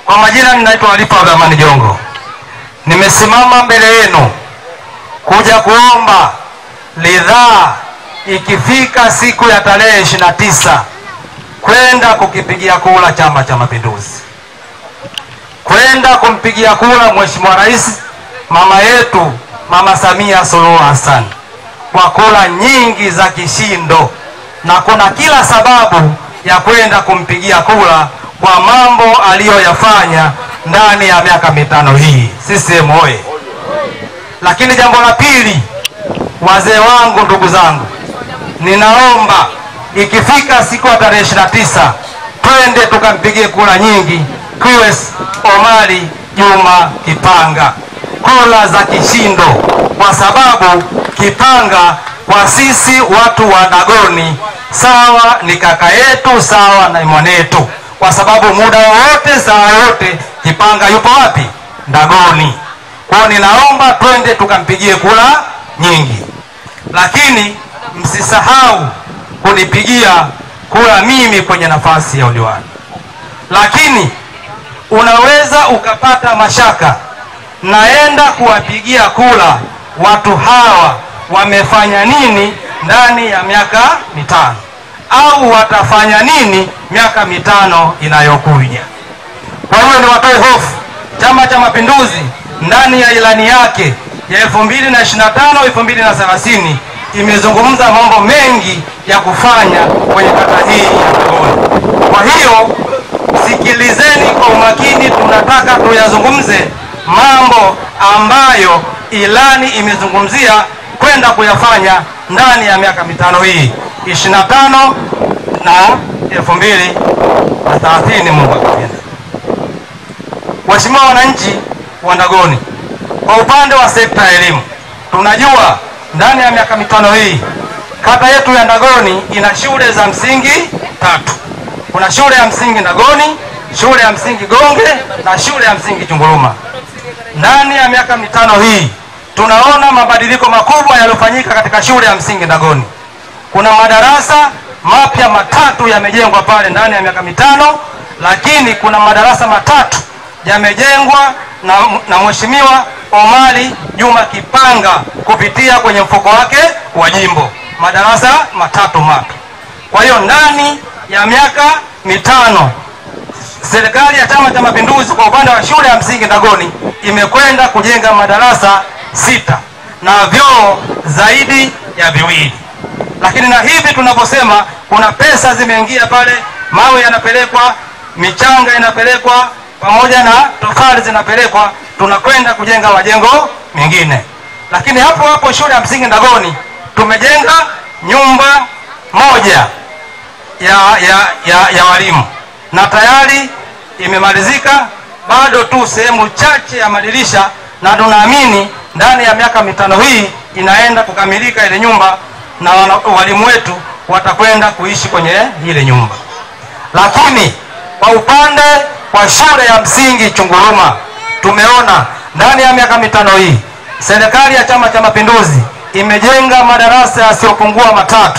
Kwa majina ninaitwa Alifa Abdamani Jongo. Nimesimama mbele yenu kuja kuomba ridhaa ikifika siku ya tarehe 29 kwenda kukipigia kura Chama cha Mapinduzi, kwenda kumpigia kura Mheshimiwa Rais mama yetu Mama Samia Suluhu Hassan kwa kura nyingi za kishindo, na kuna kila sababu ya kwenda kumpigia kura kwa mambo aliyoyafanya ndani ya miaka mitano hii. CCM oye! Lakini jambo la pili, wazee wangu, ndugu zangu, ninaomba ikifika siku ya tarehe 29 twende tukampigie kura nyingi QS Omari Juma Kipanga, kura za kishindo, kwa sababu Kipanga kwa sisi watu wa Dagoni sawa ni kaka yetu, sawa na mwanetu, kwa sababu muda wote saa yote Kipanga yupo wapi? Dagoni. Kwa ninaomba twende tukampigie kura nyingi, lakini msisahau kunipigia kura mimi kwenye nafasi ya udiwani. Lakini unaweza ukapata mashaka, naenda kuwapigia kura watu hawa wamefanya nini ndani ya miaka mitano, au watafanya nini miaka mitano inayokuja. Kwa hiyo niwatoe hofu, Chama cha Mapinduzi ndani ya ilani yake ya 2025-2030 imezungumza mambo mengi ya kufanya kwenye kata hii ya Dagoni. Kwa hiyo sikilizeni kwa umakini, tunataka tuyazungumze mambo ambayo ilani imezungumzia kwenda kuyafanya ndani ya miaka mitano hii 25 na 2030. Mungu akipenda. Waheshimiwa wananchi wa Dagoni, kwa upande wa sekta ya elimu, tunajua ndani ya miaka mitano hii kata yetu ya Dagoni ina shule za msingi 3. Kuna shule ya msingi Dagoni, shule ya msingi Gonge na shule ya msingi Chunguruma. Ndani ya miaka mitano hii tunaona mabadiliko makubwa yaliyofanyika katika shule ya msingi Dagoni. Kuna madarasa mapya 3 yamejengwa pale ndani ya miaka mitano, lakini kuna madarasa 3 yamejengwa na Mheshimiwa Omari Juma Kipanga kupitia kwenye mfuko wake wa jimbo, madarasa 3 mapya. Kwa hiyo ndani ya miaka mitano serikali ya Chama cha Mapinduzi kwa upande wa shule ya msingi Dagoni imekwenda kujenga madarasa 6 na vyoo zaidi ya 2. Lakini na hivi tunaposema kuna pesa zimeingia pale, mawe yanapelekwa, michanga inapelekwa, pamoja na tofali zinapelekwa, tunakwenda kujenga majengo mengine. Lakini hapo hapo shule ya msingi Dagoni tumejenga nyumba moja ya walimu na tayari imemalizika, bado tu sehemu chache ya madirisha, na tunaamini ndani ya miaka mitano hii inaenda kukamilika ile nyumba na walimu wetu watakwenda kuishi kwenye ile nyumba. Lakini kwa upande wa shule ya msingi Chunguruma, tumeona ndani ya miaka mitano hii serikali ya Chama cha Mapinduzi imejenga madarasa yasiyopungua 3,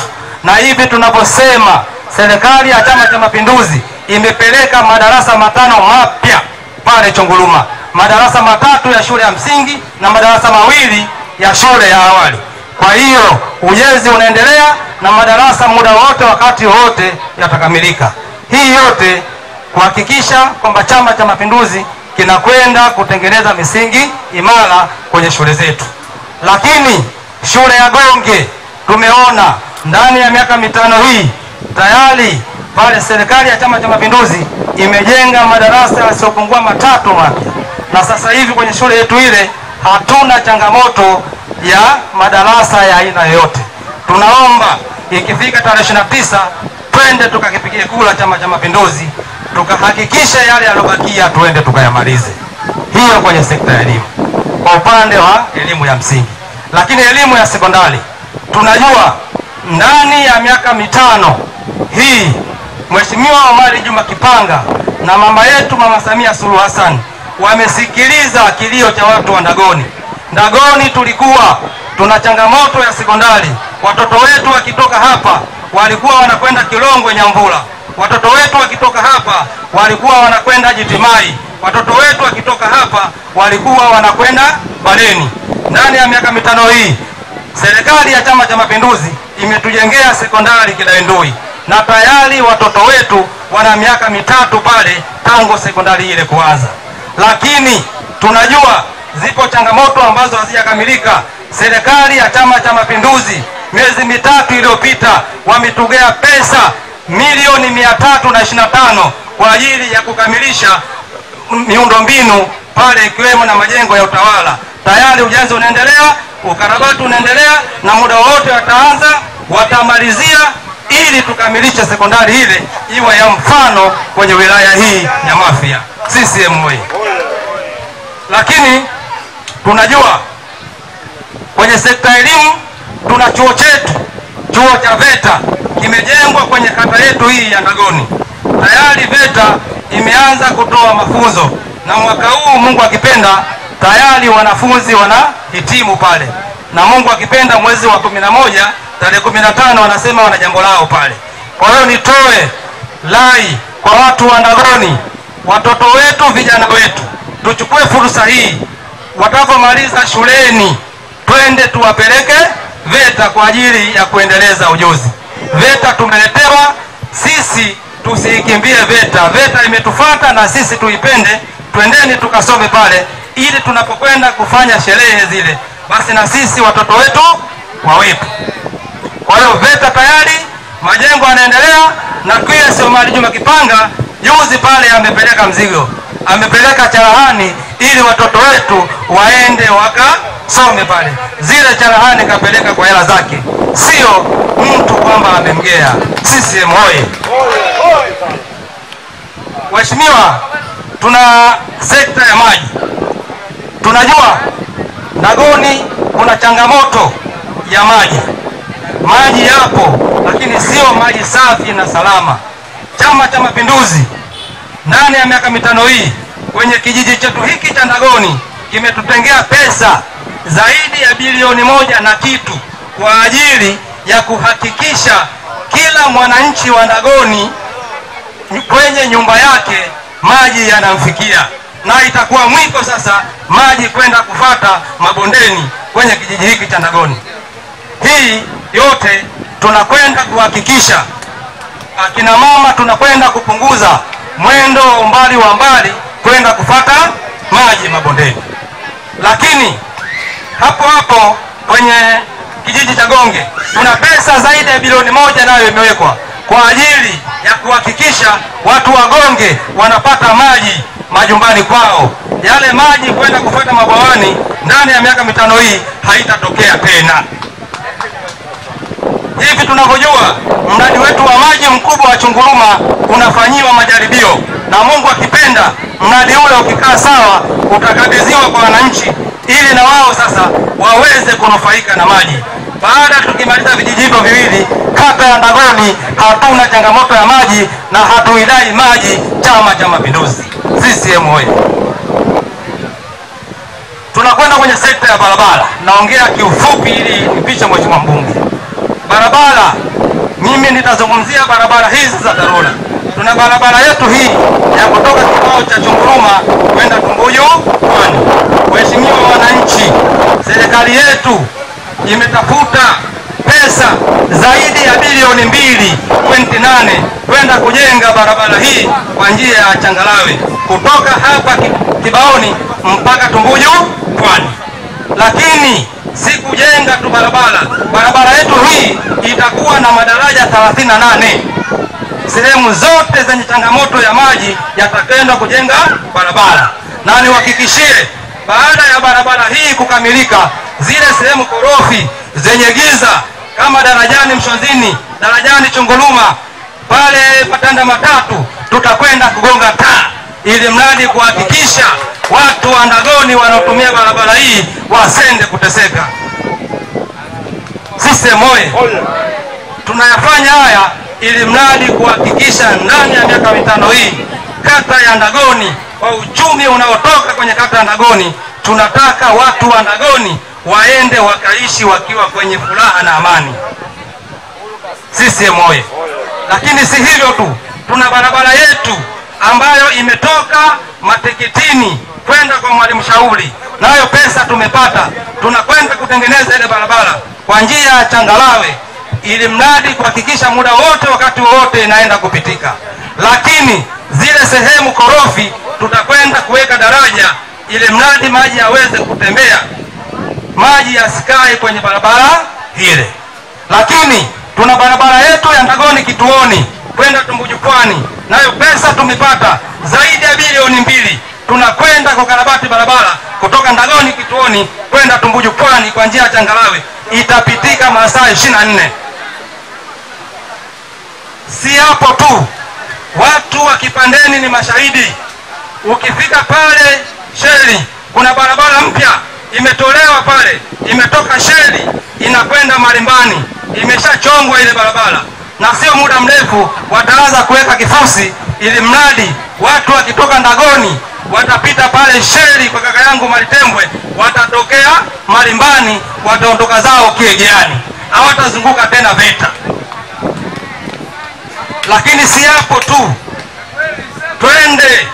na hivi tunaposema serikali ya Chama cha Mapinduzi imepeleka madarasa 5 mapya pale Chunguruma, madarasa 3 ya shule ya msingi na madarasa 2 ya shule ya awali. Kwa hiyo ujenzi unaendelea na madarasa muda wote, wakati wote yatakamilika. Hii yote kuhakikisha kwamba Chama cha Mapinduzi kinakwenda kutengeneza misingi imara kwenye shule zetu. Lakini shule ya Gonge tumeona ndani ya miaka mitano hii tayari pale serikali ya Chama cha Mapinduzi imejenga madarasa yasiyopungua 3 mapya, na sasa hivi kwenye shule yetu ile hatuna changamoto ya madarasa ya aina yoyote. Tunaomba ikifika tarehe 29 twende tukakipigie kura Chama cha Mapinduzi, tukahakikisha yale yalobakia tuende tukayamalize. Hiyo kwenye sekta ya elimu, kwa upande wa elimu ya msingi. Lakini elimu ya sekondari tunajua ndani ya miaka mitano hii Mheshimiwa Omari Juma Kipanga na mama yetu Mama Samia Suluhu Hassan wamesikiliza kilio cha watu wa Dagoni. Dagoni tulikuwa tuna changamoto ya sekondari. Watoto wetu wakitoka hapa walikuwa wanakwenda Kilongwe Nyamvula, Watoto wetu wakitoka hapa walikuwa wanakwenda Jitimai, watoto wetu wakitoka hapa walikuwa wanakwenda Baleni. Ndani ya miaka mitano hii serikali ya Chama cha Mapinduzi imetujengea sekondari Kidaindui, na tayari watoto wetu wana miaka mitatu pale tangu sekondari ile kuanza. Lakini tunajua zipo changamoto ambazo hazijakamilika. Serikali ya Chama cha Mapinduzi miezi mitatu iliyopita wametugea pesa milioni 325 kwa ajili ya kukamilisha miundombinu pale, ikiwemo na majengo ya utawala. Tayari ujenzi unaendelea, ukarabati unaendelea, na muda wote watamalizia ili tukamilishe sekondari ile iwe ya mfano kwenye wilaya hii ya Mafia. CCM oyee! Lakini tunajua kwenye sekta elimu tuna chuo chetu, chuo cha VETA kimejengwa kwenye kata yetu hii ya Ndagoni. Tayari VETA imeanza kutoa mafunzo, na mwaka huu Mungu akipenda tayari wanafunzi wanahitimu pale, na Mungu akipenda mwezi wa 11 tarehe 15 wanasema wana jambo lao pale. Kwa hiyo nitoe rai kwa watu wa Ndagoni, watoto wetu, vijana wetu, tuchukue fursa hii, watakapomaliza shuleni twende tuwapeleke VETA kwa ajili ya kuendeleza ujuzi. VETA tumeletewa sisi, tusikimbie VETA. VETA imetufuata na sisi tuipende, twendeni tukasome pale, ili tunapokwenda kufanya sherehe zile basi na sisi watoto wetu wawepo. Kwa hiyo VETA tayari majengo yanaendelea, na QS Omari Juma Kipanga juzi pale amepeleka mzigo, amepeleka cherehani ili watoto wetu waende wakasome pale. Zile cherehani kapeleka kwa hela zake, sio mtu kwamba amemgea. CCM oyee! Waheshimiwa, tuna sekta ya maji. Tunajua Ndagoni kuna changamoto ya maji. Maji yapo, lakini sio maji safi na salama. Chama cha Mapinduzi ndani ya miaka mitano hii kwenye kijiji chetu hiki cha Ndagoni kimetutengea pesa zaidi ya bilioni 1 na kitu kwa ajili ya kuhakikisha kila mwananchi wa Ndagoni kwenye nyumba yake maji yanamfikia, na itakuwa mwiko sasa maji kwenda kufata mabondeni kwenye kijiji hiki cha Ndagoni. Hii yote tunakwenda kuhakikisha akina mama tunakwenda kupunguza mwendo umbali wa mbali kwenda kufata maji mabondeni. Lakini hapo hapo kwenye kijiji cha Gonge tuna pesa zaidi ya bilioni 1 nayo imewekwa kwa ajili ya kuhakikisha watu wa Gonge wanapata maji majumbani kwao. Yale maji kwenda kufata mabwawani ndani ya miaka mitano hii haitatokea tena. Hivi tunavyojua mradi wetu wa maji mkubwa wa Chunguruma unafanyiwa majaribio, na Mungu akipenda mradi ule ukikaa sawa utakabidhiwa kwa wananchi ili na wao sasa waweze kunufaika na maji. Baada tukimaliza vijiji hivyo viwili, kata ya Ndagoni hatuna changamoto ya maji na hatuidai maji Chama cha Mapinduzi. CCM oyee! Tunakwenda kwenye sekta ya barabara. Naongea kiufupi ili nipishe mheshimiwa mbunge. Barabara, mimi nitazungumzia barabara hizi za dharura. Tuna barabara yetu hii ya kutoka kibao cha Chunguruma kwenda Tumbuyu Pwani. Waheshimiwa wananchi, serikali yetu imetafuta pesa zaidi ya bilioni 2.8 kwenda kujenga barabara hii kwa njia ya changarawe kutoka hapa Kibaoni mpaka Tumbuyu Pwani. Lakini si kujenga tu barabara yetu hii itakuwa na madaraja 38. Sehemu zote zenye changamoto ya maji yatakwenda kujenga barabara, na niwahakikishie baada ya barabara hii kukamilika, zile sehemu korofi zenye giza kama darajani Mshonzini, darajani Chunguruma, pale Patanda Matatu, tutakwenda kugonga taa ili mradi kuhakikisha watu wa Ndagoni wanaotumia barabara hii wasende kuteseka. CCM oyee! Tunayafanya haya ili mradi kuhakikisha ndani ya miaka mitano hii kata ya Ndagoni, kwa uchumi unaotoka kwenye kata ya Ndagoni, tunataka watu wa Ndagoni waende wakaishi wakiwa kwenye furaha na amani. CCM oyee! Lakini si hivyo tu, tuna barabara yetu ambayo imetoka Matikitini kwenda kwa Mwalimu Shauri, nayo pesa tumepata, tunakwenda kutengeneza ile barabara kwa njia ya changalawe, ili mradi kuhakikisha muda wote wakati wote inaenda kupitika. Lakini zile sehemu korofi tutakwenda kuweka daraja ili mradi maji yaweze kutembea, maji yasikae kwenye barabara ile. Lakini tuna barabara yetu ya Ndagoni Kituoni kwenda Tumbuju Pwani, nayo pesa tumepata zaidi ya bilioni 2. Tunakwenda kukarabati barabara kutoka Ndagoni Kituoni kwenda Tumbuju Pwani kwa njia ya changalawe, itapitika masaa 24. Si hapo tu, watu wa Kipandeni ni mashahidi. Ukifika pale Sheli, kuna barabara mpya imetolewa pale, imetoka Sheli inakwenda Marimbani, imeshachongwa ile barabara, na sio muda mrefu wataanza kuweka kifusi, ili mradi watu wakitoka Ndagoni watapita pale Sheli kwa kaka yangu Malitembwe, watatokea Marimbani, wataondoka zao Kiegeani, hawatazunguka tena VETA. Lakini si hapo tu, twende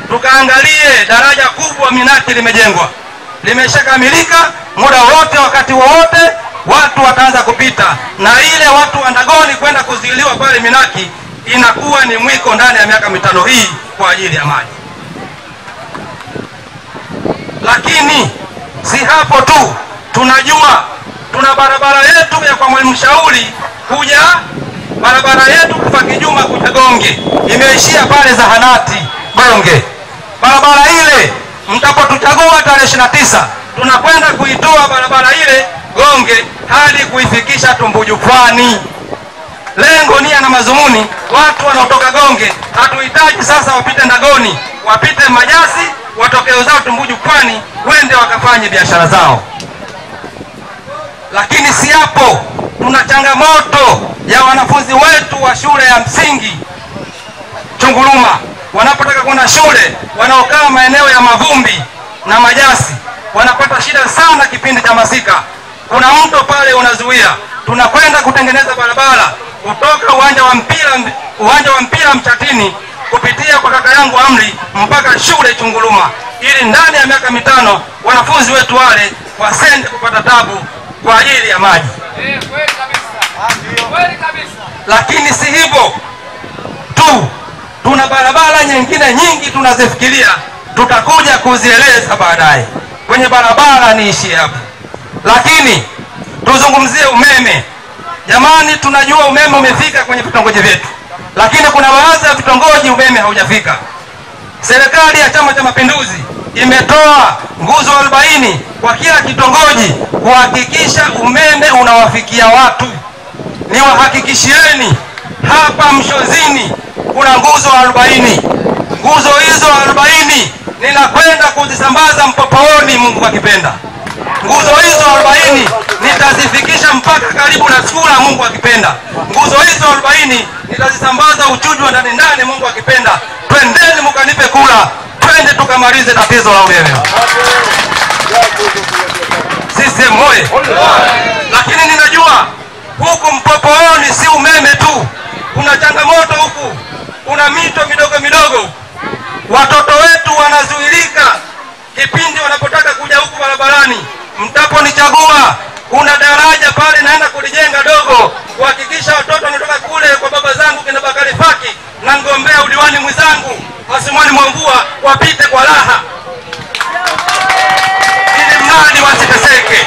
tukaangalie daraja kubwa Minaki limejengwa, limeshakamilika. Muda wote wakati wowote watu wataanza kupita, na ile watu wa Ndagoni kwenda kuzuiliwa pale Minaki inakuwa ni mwiko ndani ya miaka 5 hii kwa ajili ya maji. Lakini si hapo tu, tunajua tuna barabara yetu ya kwa Mwalimu Shauri kuja, barabara yetu kufa Kijuma kuja Gonge, imeishia pale zahanati Gonge. Barabara ile mtapotuchagua tarehe 29, tunakwenda kuitoa barabara ile Gonge hadi kuifikisha Tumbuju Pwani. Lengo, nia na mazumuni, watu wanaotoka Gonge hatuhitaji sasa wapite Ndagoni, wapite Majasi, watokeo zao Tumbuju Pwani, wende wakafanye biashara zao. Lakini si hapo, tuna changamoto ya wanafunzi wetu wa shule ya msingi Chunguruma, wanapotaka kwenda shule, wanaokaa maeneo ya Mavumbi na Majasi, wanapata shida sana kipindi cha masika. Kuna mto pale unazuia. Tunakwenda kutengeneza barabara kutoka uwanja wa mpira Mchatini kupitia kwa kaka yangu Amri mpaka shule Chunguruma, ili ndani ya miaka 5 wanafunzi wetu wale wasende kupata tabu kwa ajili ya maji. Lakini si hivyo tu, tuna barabara nyingine nyingi tunazifikiria, tutakuja kuzieleza baadaye. Kwenye barabara niishi hapo. Lakini tuzungumzie umeme. Jamani, tunajua umeme umefika kwenye vitongoji vyetu, lakini kuna baadhi ya vitongoji umeme haujafika. Serikali ya Chama cha Mapinduzi imetoa nguzo 40 kwa kila kitongoji kuhakikisha umeme unawafikia watu. Niwahakikishieni hapa Mshozini kuna nguzo 40. Nguzo hizo 40 ninakwenda kuzisambaza Mpopooni, Mungu akipenda. Nguzo hizo 40 nitazifikisha mpaka karibu na Sura, Mungu akipenda. Nguzo hizo 40 nitazisambaza Uchujwa ndani, Mungu akipenda. Twendeni mkanipe kula, twende tukamalize tatizo la umeme. Sisi moyo. Lakini ninajua huku Mpopooni si umeme tu, kuna changamoto huku, kuna mito midogo. Watoto wetu wanazuilika kipindi wanapotaka kuja huku barabarani. Mtaponichagua, kuna daraja pale naenda kulijenga dogo, kuhakikisha watoto wanatoka kule kwa baba zangu kina Bakari Faki na mgombea udiwani mwenzangu Asimani Mwambua wapite kwa raha, ili mradi wasiteseke.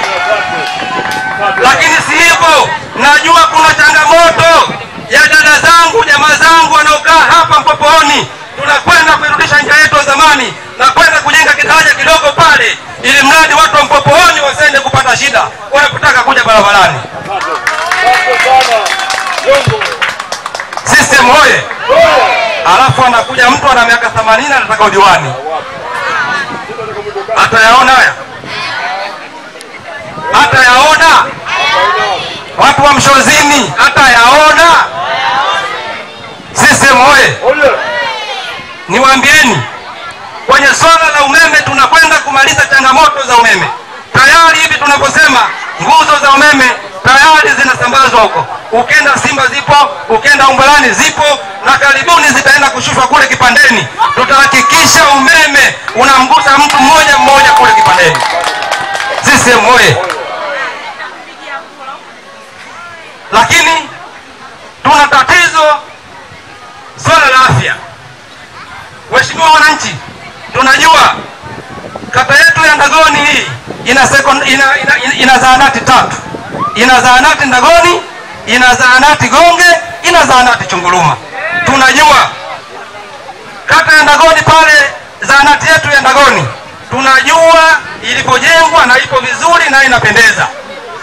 Lakini si hivyo, najua kuna changamoto ya dada zangu, jamaa zangu wanaokaa hapa Mpopooni. Tunakwenda kuirudisha njia yetu ya zamani na kwenda kujenga kidaraja kidogo pale, ili mradi watu wa Mpopooni wasende kupata shida wanapotaka kuja barabarani. System hoye. Alafu anakuja mtu ana miaka 80 anataka udiwani. Atayaona haya? Atayaona? Watu wa Mshozini atayaona? System hoye. Niwaambieni, kwenye swala la umeme tunakwenda kumaliza changamoto za umeme. Tayari hivi tunaposema nguzo za umeme tayari zinasambazwa huko. Ukenda Simba zipo, ukenda Umbalani zipo, na karibuni zitaenda kushushwa kule Kipandeni. Tutahakikisha umeme unamgusa mtu mmoja mmoja kule Kipandeni. CCM oye! Lakini tuna tatizo swala la afya. Waheshimiwa wananchi, tunajua kata yetu ya Ndagoni hii ina zahanati 3. Ina zahanati Ndagoni, ina zahanati Gonge, ina zahanati Chunguruma. Tunajua kata ya Ndagoni pale, zahanati yetu ya Ndagoni tunajua ilipojengwa na ipo vizuri na inapendeza.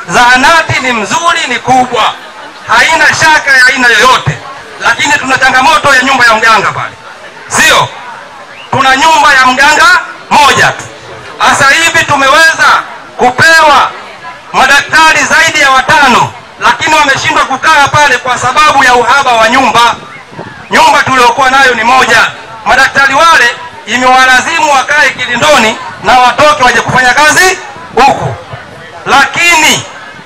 Zahanati ni mzuri, ni kubwa, haina shaka ya aina yoyote. Lakini tuna changamoto ya nyumba ya mganga pale. Sio? Tuna nyumba ya mganga moja tu. Sasa hivi tumeweza kupewa madaktari zaidi ya 5, lakini wameshindwa kukaa pale kwa sababu ya uhaba wa nyumba. Nyumba tuliokuwa nayo ni moja. Madaktari wale imewalazimu wakae Kilindoni na watoke waje kufanya kazi huku. Lakini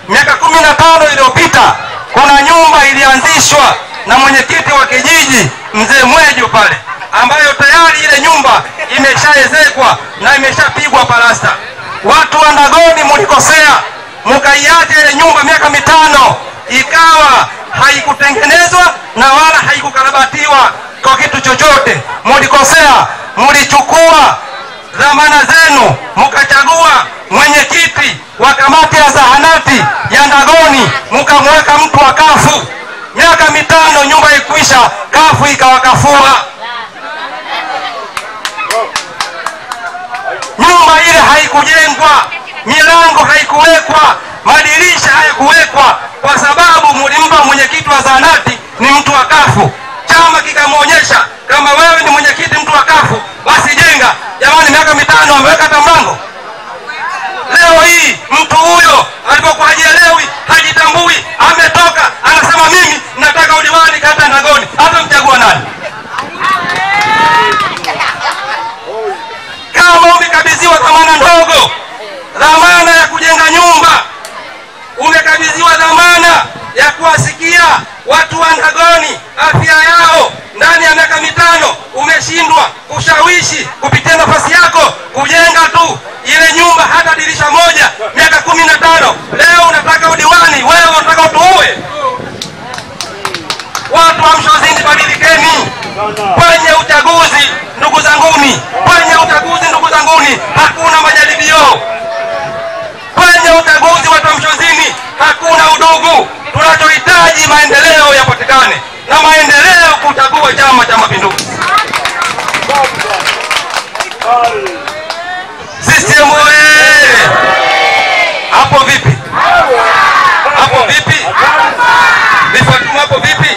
miaka 15 iliyopita kuna nyumba ilianzishwa na mwenyekiti wa kijiji Mzee Mwejo pale, ambayo tayari ile nyumba imeshaezekwa na imeshapigwa palasta. Watu wa Ndagoni mlikosea, mkaiacha ile nyumba miaka 5 ikawa haikutengenezwa na wala haikukarabatiwa kwa kitu chochote. Mlikosea, mlichukua dhamana zenu mkachagua mwenyekiti wa kamati ya zahanati ya Ndagoni, mkamweka mtu wa kafu. Miaka 5 nyumba ikuisha, kafu ikawakafua. Nyumba ile haikujengwa, milango haikuwekwa, madirisha hayakuwekwa, kwa sababu mlimpa mwenyekiti wa zahanati ni mtu wa kafu. Chama kikamwonyesha, kama wewe ni mwenyekiti mtu wa kafu, basi jenga. Jamani, miaka 5 ameweka hata mlango. Leo hii mtu huyo alipokuwa hajielewi, hajitambui, ametoka anasema mimi nataka udiwani kata Ndagoni. Hata mchagua nani? Kama umekabidhiwa dhamana ndogo, dhamana ya kujenga nyumba, umekabidhiwa dhamana ya kuwasikia watu wa Ndagoni afya yao ndani ya miaka 5, umeshindwa kushawishi kupitia nafasi yako kujenga tu ile nyumba hata dirisha moja miaka 15. Leo unataka udiwani, wewe unataka utuue. Watu wa Mshozini, badilikeni. Kwenye uchaguzi ndugu zanguni, kwenye uchaguzi ndugu zanguni, hakuna majaribio. Kwenye uchaguzi watu wa Mshozini hakuna udugu. Tunachohitaji maendeleo yapatikane, na maendeleo kuchagua Chama cha Mapinduzi. CCM oye! Hapo vipi? Hapo vipi? Bifatuma hapo vipi?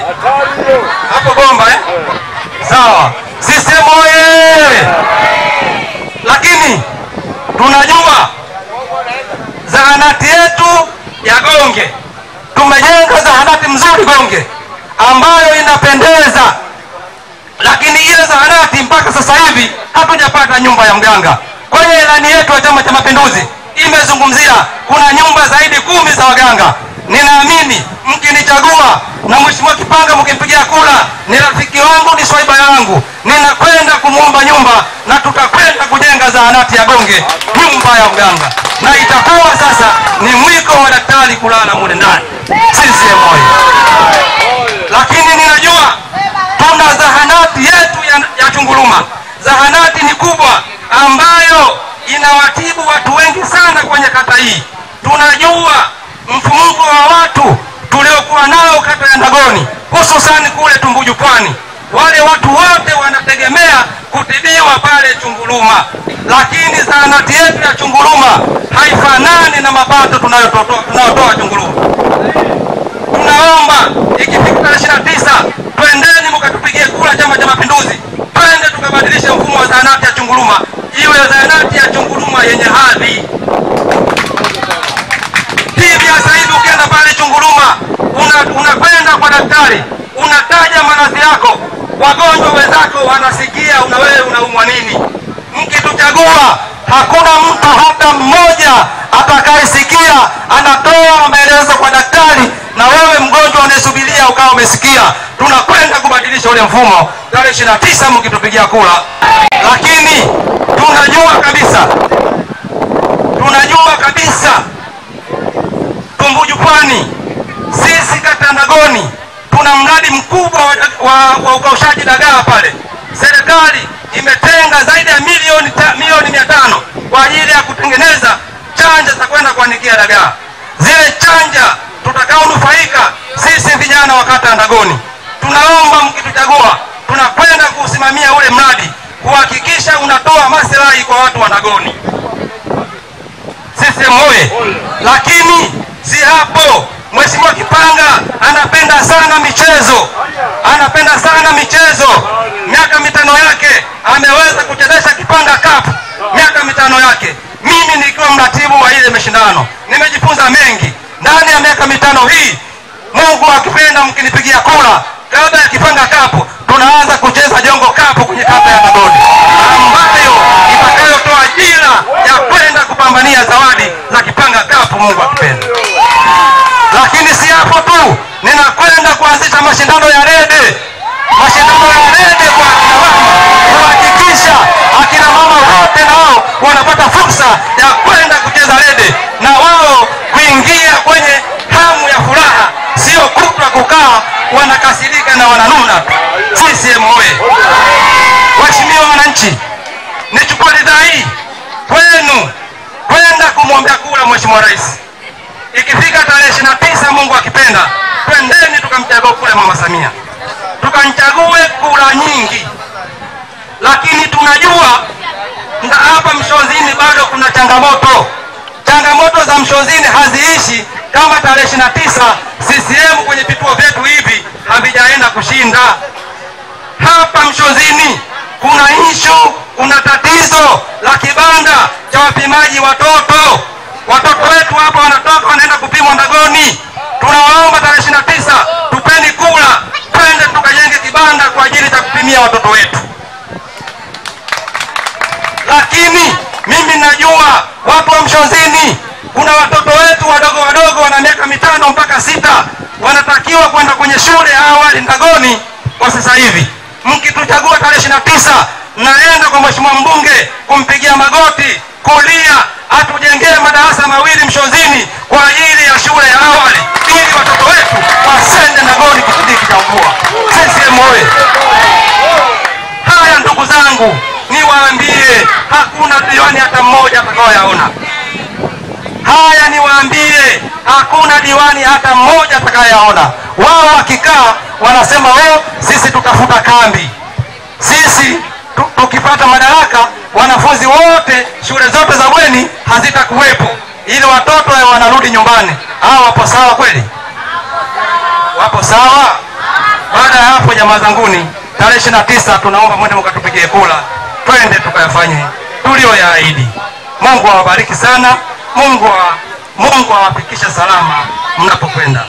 Hapo bomba Sawa. CCM oye! Lakini tunajua zahanati yetu ya Gonge, tumejenga zahanati mzuri Gonge ambayo inapendeza, lakini ile zahanati mpaka sasa hivi hatujapata nyumba ya mganga. Kwenye ilani yetu ya Chama cha Mapinduzi imezungumzia kuna nyumba zaidi 10 za waganga. Ninaamini mkinichagua na Mheshimiwa Kipanga mkimpigia kura, ni rafiki wangu, ni swaiba yangu, ninakwenda kumuomba nyumba na tutakwenda kujenga zahanati ya Gonge, nyumba ya mganga, na itakuwa sasa ni mwiko wa daktari kulala mule ndani. CCM oye! Lakini ninajua tuna zahanati yetu ya Chunguruma. Zahanati ni kubwa ambayo inawatibu watu wengi sana kwenye kata hii. Tunajua mfumuko wa watu tuliokuwa nao kata ya Ndagoni, hususan kule Tumbuju Pwani. Wale watu wote wanategemea kutibiwa pale Chunguruma, lakini zahanati yetu ya Chunguruma haifanani na mapato tunayotoa Chunguruma. Tunaomba ikifika 29 twendeni mkatupigie kura Chama cha Mapinduzi, twende tukabadilisha mfumo wa zahanati ya Chunguruma iwe zahanati ya Chunguruma yenye hadhi. Hivi sasa hivi ukienda pale Chunguruma, unakwenda kwa daktari, unataja maradhi yako, wagonjwa wenzako wanasikia wewe unaumwa nini. Mkituchagua hakuna mtu hata mmoja atakayesikia anatoa maelezo kwa daktari, na wewe mgonjwa unayesubiria ukawa umesikia. Tunakwenda kubadilisha ule mfumo tarehe 29 mkitupigia kura. Lakini tunajua kabisa Tumbuju Pwani, sisi kata Ndagoni tuna mradi mkubwa wa ukaushaji dagaa pale. Serikali imetenga zaidi ya milioni 500 kwa ajili ya kutengeneza chanja za kwenda kuanikia dagaa. Zile chanja tutakaonufaika sisi vijana wa kata Ndagoni. Tunaomba mkituchagua, tunakwenda kusimamia ule mradi, kuhakikisha unatoa maslahi kwa watu wa Ndagoni. Sisi moye. Lakini si hapo, Mheshimiwa Kipanga anapenda sana michezo. Miaka 5 yake ameweza kuchezesha Kipanga Cup, miaka 5 yake. Mimi nikiwa mratibu wa ile mashindano nimejifunza mengi ndani ya miaka 5 hii. Mungu akipenda, mkinipigia kura, kabla ya Kipanga Cup tunaanza kucheza Jongo Cup kwenye kata ya Ndagoni, ambayo itakayotoa ajira ya kwenda kupambania zawadi za Kipanga Cup, Mungu akipenda. Lakini si hapo tu, ninakwenda kuanzisha mashindano ya rede. Mashindano ya rede kwa akina mama, kuhakikisha akina mama wote nao wanapata fursa ya kwenda kucheza rede, na wao kuingia kwenye hamu ya furaha, sio kutwa kukaa wanakasirika na wananuna. CCM oye! Waheshimiwa wananchi, nichukue ridhaa hii kwenu kwenda kumwombea kura Mheshimiwa Rais. Ikifika tarehe 29 Mungu akipenda, twendeni tukamchague kule Mama Samia, tukamchague kura nyingi. Lakini tunajua hapa Mshozini bado kuna changamoto za Mshozini haziishi. Kama tarehe 29 CCM kwenye vituo vyetu hivi havijaenda kushinda. Hapa Mshozini kuna tatizo la kibanda cha wapimaji watoto. Watoto wetu hapa wanatoka wanaenda kupimwa Ndagoni. Tunawaomba tarehe 29 tupeni kura, twende tukajenge kibanda kwa ajili ya kupimia watoto wetu. Lakini mimi najua watu wa Mshozini kuna watoto wetu wadogo wana miaka 5 mpaka 6 wanatakiwa kwenda kwenye shule ya awali Ndagoni kwa sasa hivi. Mkituchagua tarehe 29, naenda kwa Mheshimiwa mbunge kumpigia magoti kulia atujengee madarasa 2 Mshozini kwa ajili ya shule ya awali, ili watoto wetu wasende Ndagoni kipindi cha mvua. CCM oye! Haya ndugu zangu, niwaambie, hakuna diwani hata mmoja atakayeyaona. Hakuna diwani hata mmoja atakayeyaona. Wao wakikaa wanasema sisi tutafuta kambi. Sisi tukipata madaraka, wanafunzi wote shule zote za bweni hazitakuwepo, ili watoto wanarudi nyumbani. Hao wapo sawa kweli? Wapo sawa? Baada ya hapo, jamaa zanguni, tarehe 29 tunaomba mwende mkatupigie kura, twende tukayafanye tulioyaahidi. Mungu awabariki sana. Mungu awafikishe salama mnapokwenda.